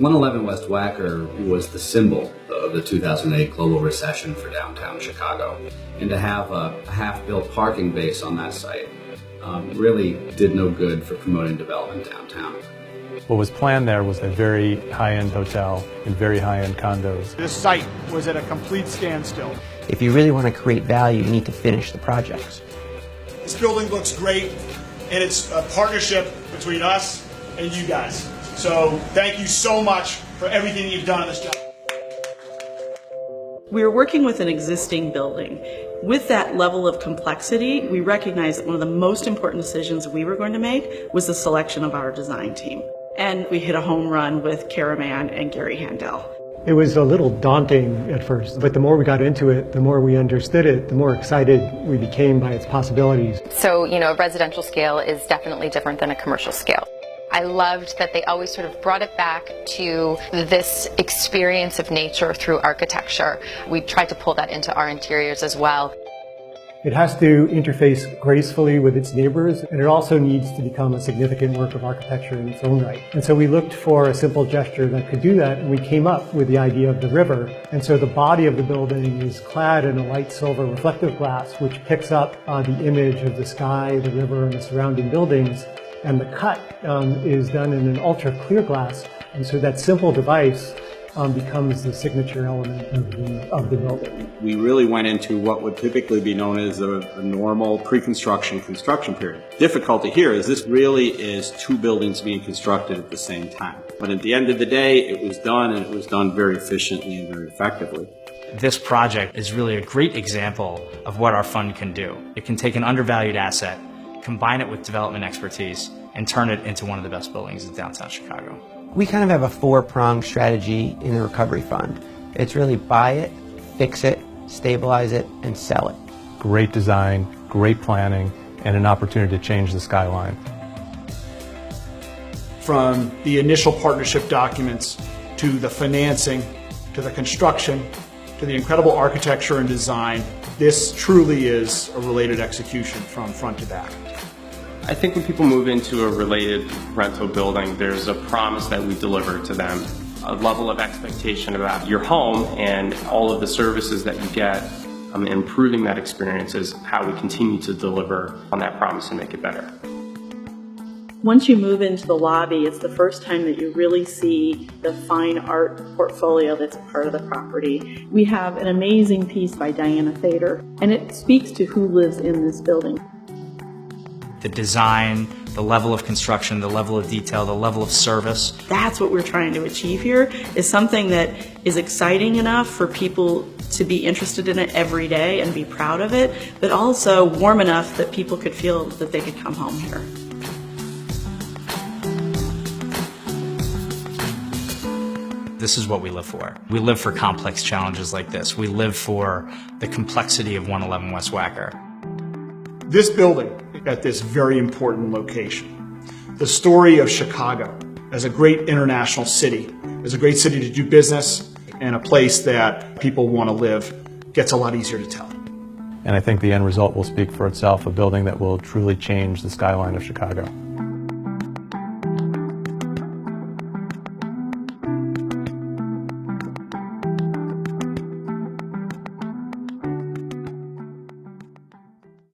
111 West Wacker was the symbol of the 2008 global recession for downtown Chicago. And to have a half-built parking base on that site really did no good for promoting development downtown. What was planned there was a very high-end hotel and very high-end condos. This site was at a complete standstill. If you really want to create value, you need to finish the projects. This building looks great, and it's a partnership between us and you guys. So thank you so much for everything you've done on this job. We were working with an existing building. With that level of complexity, we recognized that one of the most important decisions we were going to make was the selection of our design team. And we hit a home run with Karaman and Gary Handel. It was a little daunting at first, but the more we got into it, the more we understood it, the more excited we became by its possibilities. So, a residential scale is definitely different than a commercial scale. I loved that they always sort of brought it back to this experience of nature through architecture. We tried to pull that into our interiors as well. It has to interface gracefully with its neighbors, and it also needs to become a significant work of architecture in its own right. And so we looked for a simple gesture that could do that, and we came up with the idea of the river. And so the body of the building is clad in a light silver reflective glass, which picks up the image of the sky, the river, and the surrounding buildings. And the cut is done in an ultra clear glass. And so that simple device becomes the signature element of the building. We really went into what would typically be known as a normal pre-construction construction period. Difficulty here is this really is two buildings being constructed at the same time. But at the end of the day, it was done, and it was done very efficiently and very effectively. This project is really a great example of what our fund can do. It can take an undervalued asset, combine it with development expertise, and turn it into one of the best buildings in downtown Chicago. We kind of have a four-pronged strategy in the recovery fund. It's really buy it, fix it, stabilize it, and sell it. Great design, great planning, and an opportunity to change the skyline. From the initial partnership documents to the financing, to the construction, to the incredible architecture and design, this truly is a related execution from front to back. I think when people move into a related rental building, there's a promise that we deliver to them, a level of expectation about your home and all of the services that you get. Improving that experience is how we continue to deliver on that promise and make it better. Once you move into the lobby, it's the first time that you really see the fine art portfolio that's part of the property. We have an amazing piece by Diana Thader, and it speaks to who lives in this building. The design, the level of construction, the level of detail, the level of service. That's what we're trying to achieve here, is something that is exciting enough for people to be interested in it every day and be proud of it, but also warm enough that people could feel that they could come home here. This is what we live for. We live for complex challenges like this. We live for the complexity of 111 West Wacker. This building at this very important location, the story of Chicago as a great international city, as a great city to do business and a place that people want to live, gets a lot easier to tell. And I think the end result will speak for itself, a building that will truly change the skyline of Chicago.